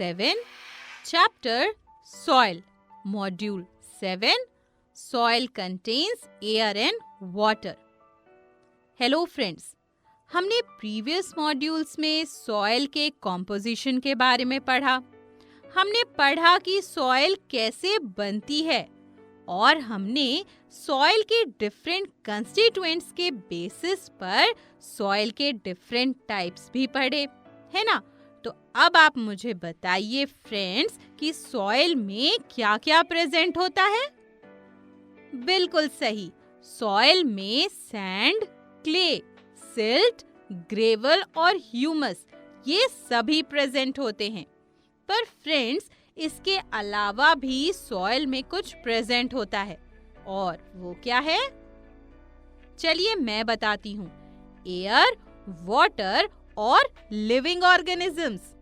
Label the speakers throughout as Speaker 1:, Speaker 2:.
Speaker 1: 7, Chapter Soil, Module 7, Soil contains air and water. Hello friends, हमने previous modules में soil के composition के बारे में पढ़ा। हमने पढ़ा कि सॉइल कैसे बनती है और हमने सॉइल के डिफरेंट कंस्टिट्यूएंट्स के बेसिस पर सॉइल के डिफरेंट टाइप्स भी पढ़े, है ना? तो अब आप मुझे बताइए फ्रेंड्स कि सॉइल में क्या-क्या प्रेजेंट होता है? बिल्कुल सही, सॉइल में सैंड, क्ले, सिल्ट, ग्रेवल और ह्यूमस ये सभी प्रेजेंट होते हैं। पर फ्रेंड्स, इसके अलावा भी सॉइल में कुछ प्रेजेंट होता है और वो क्या है? चलिए मैं बताती हूँ। एयर, वाटर और living organisms.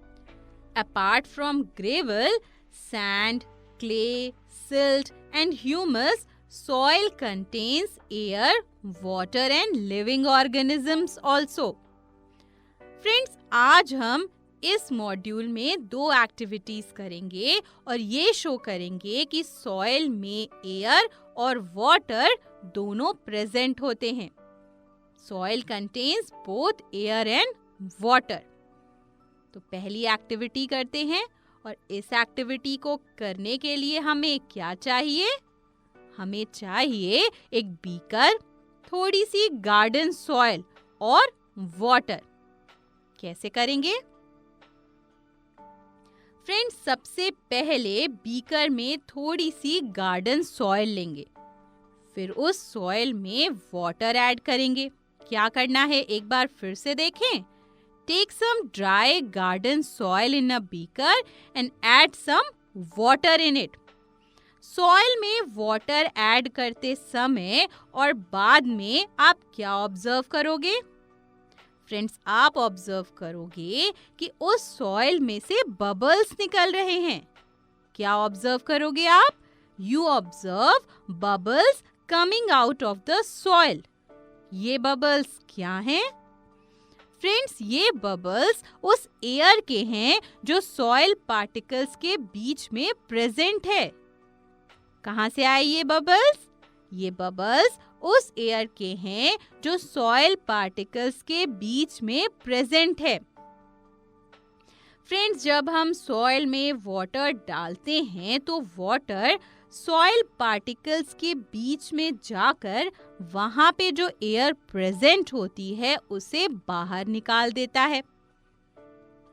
Speaker 1: Apart from gravel, sand, clay, silt and humus, soil contains air, water and living organisms also. Friends, आज हम इस मॉड्यूल में 2 एक्टिविटीज करेंगे और ये शो करेंगे कि सॉइल में एयर और वाटर दोनों प्रेजेंट होते हैं। Soil contains both air and water. तो पहली एक्टिविटी करते हैं और इस एक्टिविटी को करने के लिए हमें क्या चाहिए? हमें चाहिए एक बीकर, थोड़ी सी गार्डन सॉइल और वाटर। कैसे करेंगे? फ्रेंड्स, सबसे पहले बीकर में थोड़ी सी गार्डन सॉइल लेंगे, फिर उस सॉइल में वाटर ऐड करेंगे। क्या करना है एक बार फिर से देखें। Take some dry garden soil in a beaker and add some water in it. Soil में वाटर ऐड करते समय और बाद में आप क्या ऑब्जर्व करोगे? फ्रेंड्स, आप ऑब्जर्व करोगे कि उस सॉइल में से बबल्स निकल रहे हैं। क्या ऑब्जर्व करोगे आप? You observe bubbles coming out of the soil. ये बबल्स क्या हैं? फ्रेंड्स, ये बबल्स उस एयर के हैं जो सॉइल पार्टिकल्स के बीच में प्रेजेंट है। कहाँ से आए ये बबल्स? ये बबल्स उस एयर के हैं जो सॉइल पार्टिकल्स के बीच में प्रेजेंट है। फ्रेंड्स, जब हम सॉइल में वाटर डालते हैं तो वाटर सॉइल पार्टिकल्स के बीच में जाकर वहां पे जो एयर प्रेजेंट होती है उसे बाहर निकाल देता है।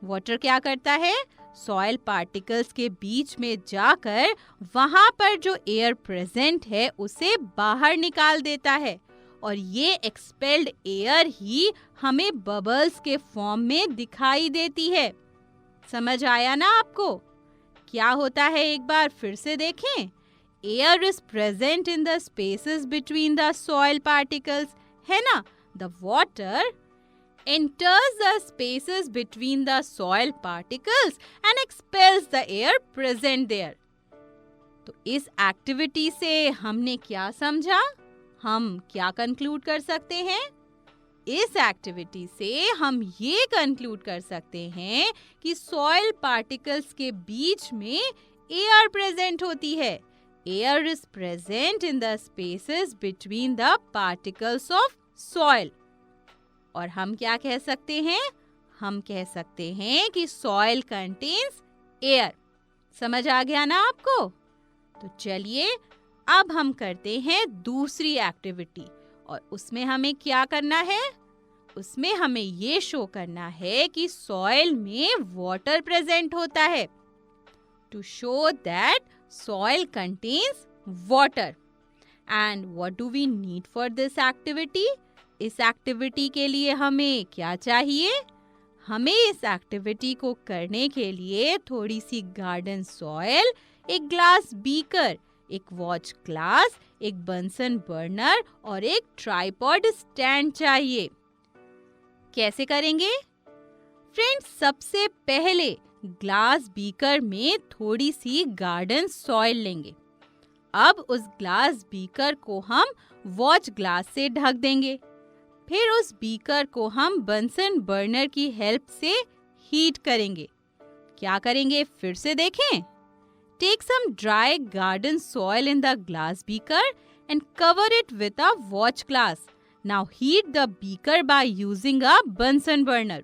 Speaker 1: वाटर क्या करता है? सॉइल पार्टिकल्स के बीच में जाकर वहां पर जो एयर प्रेजेंट है उसे बाहर निकाल देता है और ये एक्सपेल्ड एयर ही हमें बबल्स के फॉर्म में दिखाई देती है। समझ आया ना आपको? क्या होता है एक बार फिर से देखें। Air is present in the spaces between the soil particles, है ना? The water enters the spaces between the soil particles and expels the air present there. तो इस एक्टिविटी से हमने क्या समझा? हम क्या कंक्लूड कर सकते हैं? इस एक्टिविटी से हम ये कंक्लूड कर सकते हैं कि सॉइल पार्टिकल्स के बीच में एयर प्रेजेंट होती है। Air is present in the spaces between the particles of soil. और हम क्या कह सकते हैं? हम कह सकते हैं कि सॉइल कंटेन्स एयर। समझ आ गया ना आपको? तो चलिए अब हम करते हैं दूसरी एक्टिविटी और उसमें हमें क्या करना है? उसमें हमें ये शो करना है कि सॉइल में वाटर प्रेजेंट होता है। To show that soil contains water. And what do we need for this activity? इस एक्टिविटी के लिए हमें क्या चाहिए? हमें इस एक्टिविटी को करने के लिए थोड़ी सी गार्डन सॉइल, एक ग्लास बीकर, एक वॉच ग्लास, एक बंसन बर्नर और एक ट्राइपॉड स्टैंड चाहिए। कैसे करेंगे? फ्रेंड्स, सबसे पहले ग्लास बीकर में थोड़ी सी गार्डन सॉइल लेंगे। अब उस ग्लास बीकर को हम वॉच ग्लास से ढक देंगे। फिर उस बीकर को हम बंसन बर्नर की हेल्प से हीट करेंगे। क्या करेंगे फिर से देखें। Take some dry garden soil in the glass beaker and cover it with a watch glass. Now heat the beaker by using a Bunsen burner.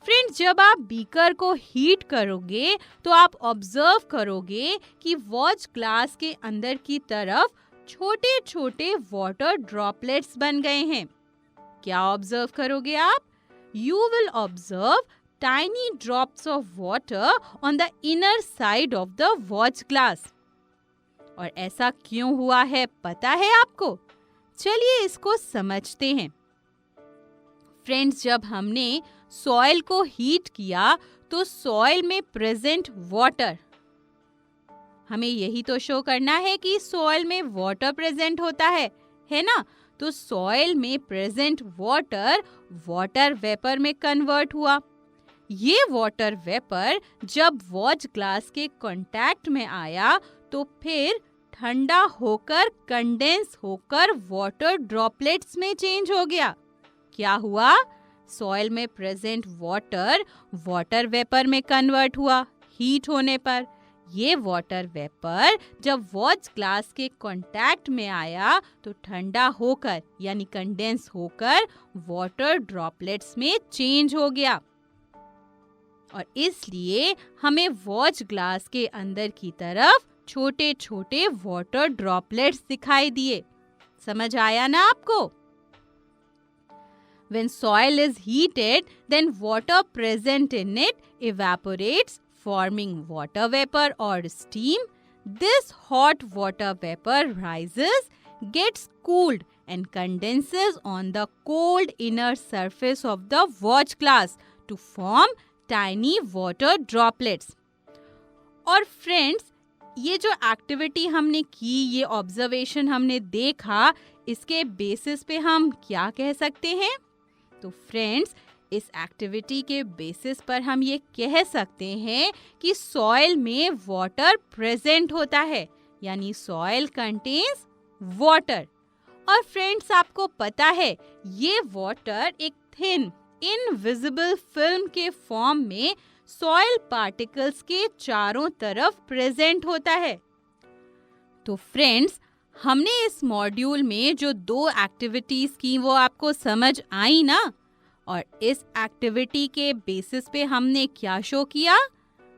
Speaker 1: Friends, जब आप बीकर को हीट करोगे तो आप ऑब्जर्व करोगे कि वॉच ग्लास के अंदर की तरफ छोटे छोटे वाटर ड्रॉपलेट्स बन गए हैं। क्या ऑब्जर्व करोगे आप? You will observe tiny drops of water on the inner side of the watch glass. और ऐसा क्यों हुआ है पता है आपको? चलिए इसको समझते हैं। फ्रेंड्स, जब हमने सॉइल को हीट किया तो सॉइल में प्रेजेंट वाटर, हमें यही तो शो करना है कि सॉइल में वाटर प्रेजेंट होता है ना? तो सॉइल में प्रेजेंट वाटर वाटर वेपर में कन्वर्ट हुआ। ये वाटर वेपर जब वॉच ग्लास के कांटेक्ट में आया तो फिर ठंडा होकर कंडेंस होकर वाटर ड्रॉपलेट्स में चेंज हो गया। क्या हुआ? सॉइल में प्रेजेंट वाटर वाटर वेपर में कन्वर्ट हुआ हीट होने पर। ये वाटर वेपर जब वॉच ग्लास के कांटेक्ट में आया तो ठंडा होकर यानी कंडेंस होकर वाटर ड्रॉपलेट्स में चेंज हो गया। और इसलिए हमें वॉच ग्लास के अंदर की तरफ छोटे छोटे वाटर ड्रॉपलेट्स दिखाई दिए। समझ आया ना आपको? When soil is heated, then water present in it evaporates, forming water vapor or steam. This hot water vapor rises, gets cooled and condenses on the cold inner surface of the watch glass to form tiny water droplets. और friends, ये जो activity हमने की, ये observation हमने देखा, इसके basis पे हम क्या कह सकते हैं? तो फ्रेंड्स, इस एक्टिविटी के बेसिस पर हम ये कह सकते हैं कि सॉइल में वाटर प्रेजेंट होता है, यानी सॉइल कंटेन्स वाटर। और फ्रेंड्स, आपको पता है ये वाटर एक थिन इनविजिबल फिल्म के फॉर्म में सॉइल पार्टिकल्स के चारों तरफ प्रेजेंट होता है। तो फ्रेंड्स, हमने इस मॉड्यूल में जो 2 एक्टिविटीज की वो आपको समझ आई ना? और इस एक्टिविटी के बेसिस पे हमने क्या शो किया?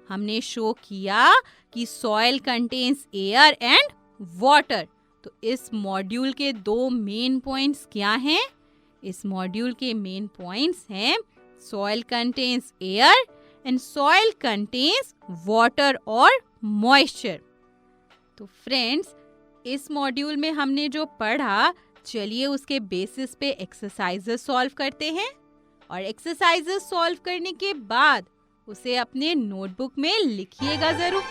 Speaker 1: हमने शो किया कि soil contains air and water. तो इस मॉड्यूल के 2 मेन पॉइंट्स क्या हैं? इस मॉड्यूल के मेन पॉइंट्स हैं soil contains air and soil contains water और मॉइस्चर। तो फ्रेंड्स, इस मॉड्यूल में हमने जो पढ़ा, चलिए उसके बेसिस पे एक्सरसाइजेस सॉल्व करते हैं। और एक्सरसाइजेस सॉल्व करने के बाद उसे अपने नोटबुक में लिखिएगा जरूर।